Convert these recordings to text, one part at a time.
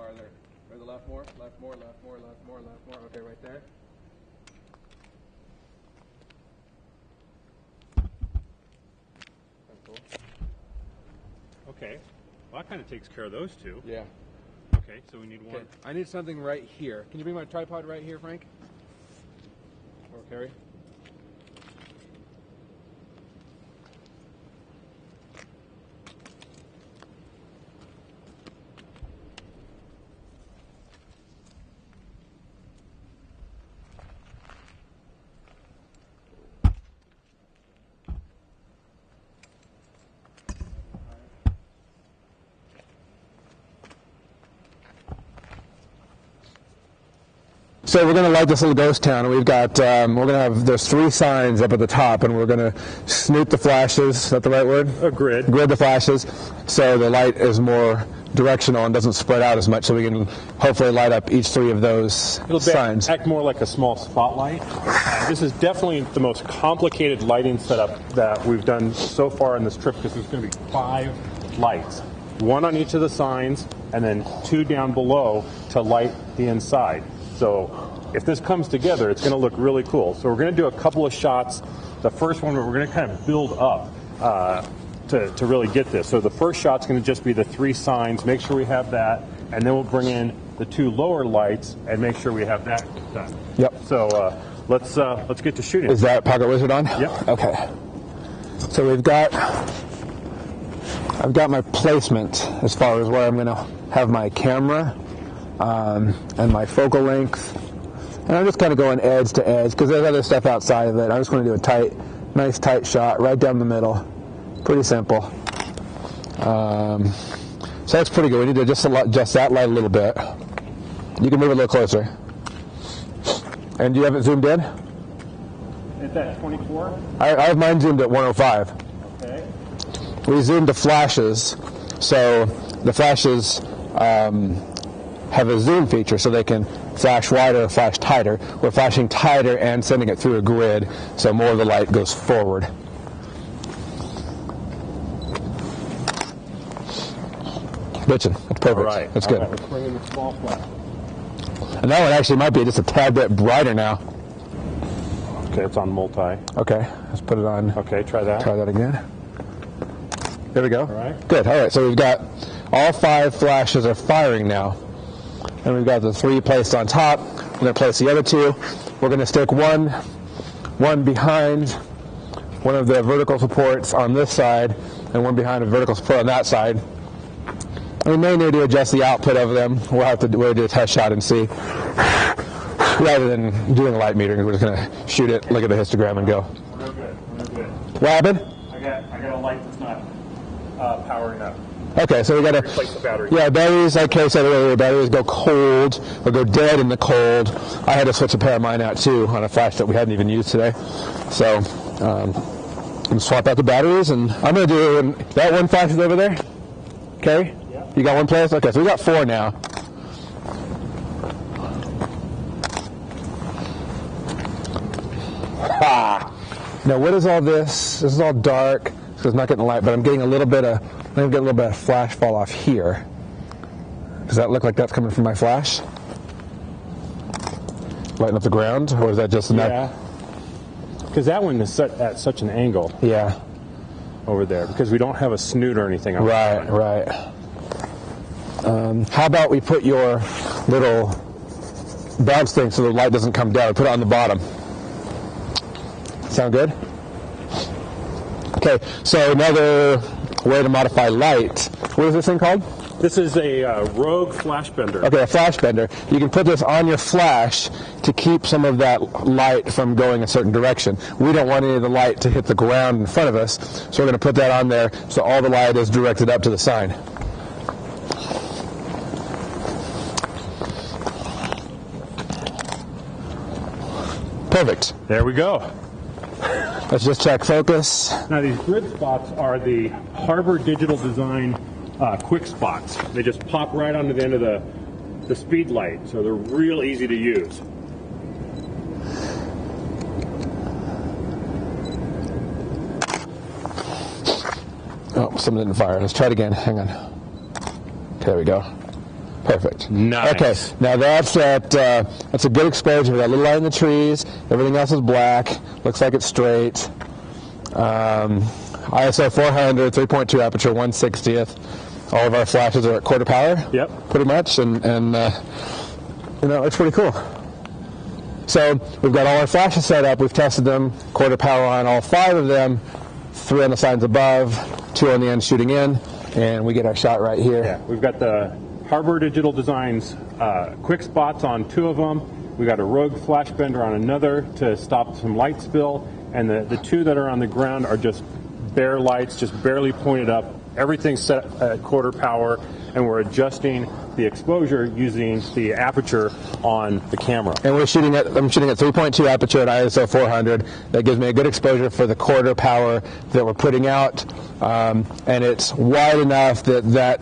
farther. Or the left more, left more, left more, left more, left more. Okay, right there. That's cool. Okay. Well, that kind of takes care of those two. Yeah. Okay, so we need one. Okay. I need something right here. Can you bring my tripod right here, Frank? Or Carrie? So we're going to light this little ghost town, and we've got, there's 3 signs up at the top, and we're going to snoot the flashes. Is that the right word? A grid. Grid the flashes, so the light is more directional and doesn't spread out as much, so we can hopefully light up each 3 of those signs. It'll act more like a small spotlight. This is definitely the most complicated lighting setup that we've done so far in this trip, because there's going to be 5 lights. 1 on each of the signs, and then 2 down below to light the inside. So if this comes together, it's going to look really cool. So we're going to do a couple of shots. The first one, we're going to kind of build up to really get this. So the first shot's going to just be the 3 signs. Make sure we have that. And then we'll bring in the 2 lower lights and make sure we have that done. Yep. So let's get to shooting. Is that Pocket Wizard on? Yep. Okay. So I've got my placement as far as where I'm going to have my camera. And my focal length, and I'm just kind of going edge to edge because there's other stuff outside of it. I'm just going to do a nice tight shot right down the middle. Pretty simple. So that's pretty good. We need to just adjust that light a little bit. You can move it a little closer. And do you have it zoomed in? Is that 24? I have mine zoomed at 105. Okay. We zoomed the flashes, so the flashes have a zoom feature, so they can flash wider or flash tighter. We're flashing tighter and sending it through a grid, so more of the light goes forward. Bitchin', that's perfect. All right. That's good. All right, let's bring in the small flash. And that one actually might be just a tad bit brighter now. Okay, it's on multi. Okay, let's put it on. Okay, try that. Try that again. There we go. All right. Good. All right, so we've got all 5 flashes are firing now. And we've got the 3 placed on top. We're going to place the other 2. We're going to stick one behind one of the vertical supports on this side, and one behind a vertical support on that side. And we may need to adjust the output of them. We'll have to do a test shot and see. Rather than doing a light metering, we're just going to shoot it, look at the histogram, and go. Real good. Real good. What happened? I got a light that's not powering up. Okay, so we got to replace the battery. Yeah, batteries, like Kay said earlier, batteries go cold or go dead in the cold. I had to switch a pair of mine out too on a flash that we hadn't even used today. So I'm going to swap out the batteries, and I'm going to do that one flash is over there. Carrie? Yeah. You got one place? Okay, so we got 4 now. Now what is all this? This is all dark, so it's not getting light, but I'm getting a little bit of flash fall off here. Does that look like that's coming from my flash? Lighting up the ground, or is that just Yeah. Because that one is at such an angle. Yeah. Over there, because we don't have a snoot or anything. Right, right. How about we put your little bounce thing so the light doesn't come down? Put it on the bottom. Sound good? Okay, so another way to modify light. What is this thing called? This is a Rogue flash bender. Okay, a flash bender. You can put this on your flash to keep some of that light from going a certain direction. We don't want any of the light to hit the ground in front of us, so we're going to put that on there so all the light is directed up to the sign. Perfect. There we go. Let's just check focus. Now these grid spots are the Harbor Digital Design quick spots. They just pop right onto the end of the speed light, so they're real easy to use. Oh, something didn't fire. Let's try it again. Hang on. Okay, there we go. Perfect. Nice. Okay, now that's a good exposure. We got a little light in the trees. Everything else is black. Looks like it's straight. ISO 400, 3.2 aperture, 1/60th. All of our flashes are at quarter power. Yep. Pretty much, and you know, it's pretty cool. So we've got all our flashes set up. We've tested them, quarter power on all 5 of them, 3 on the signs above, 2 on the end shooting in, and we get our shot right here. Yeah, we've got the Harbor Digital Designs quick spots on 2 of them. We've got a Rogue flash bender on another to stop some light spill, and the 2 that are on the ground are just bare lights, just barely pointed up. Everything's set at quarter power, and we're adjusting the exposure using the aperture on the camera. And I'm shooting at 3.2 aperture at ISO 400. That gives me a good exposure for the quarter power that we're putting out, and it's wide enough that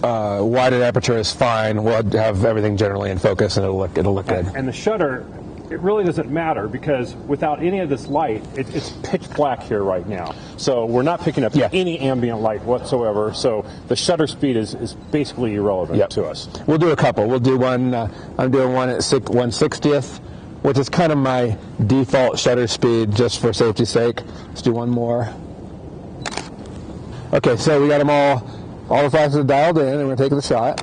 widened aperture is fine. We'll have everything generally in focus, and it'll look good. And the shutter, it really doesn't matter because without any of this light, it's pitch black here right now. So we're not picking up any ambient light whatsoever. So the shutter speed is basically irrelevant to us. We'll do a couple. We'll do one. I'm doing one at 1/60th, which is kind of my default shutter speed just for safety's sake. Let's do one more. Okay, so we got them all the flashes are dialed in, and we're going to take the shot.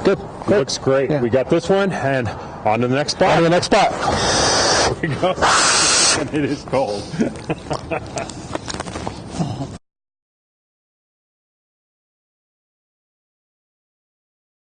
Good. Looks great. Yeah. We got this one, and on to the next spot. On to the next spot. Here we go. And it is cold.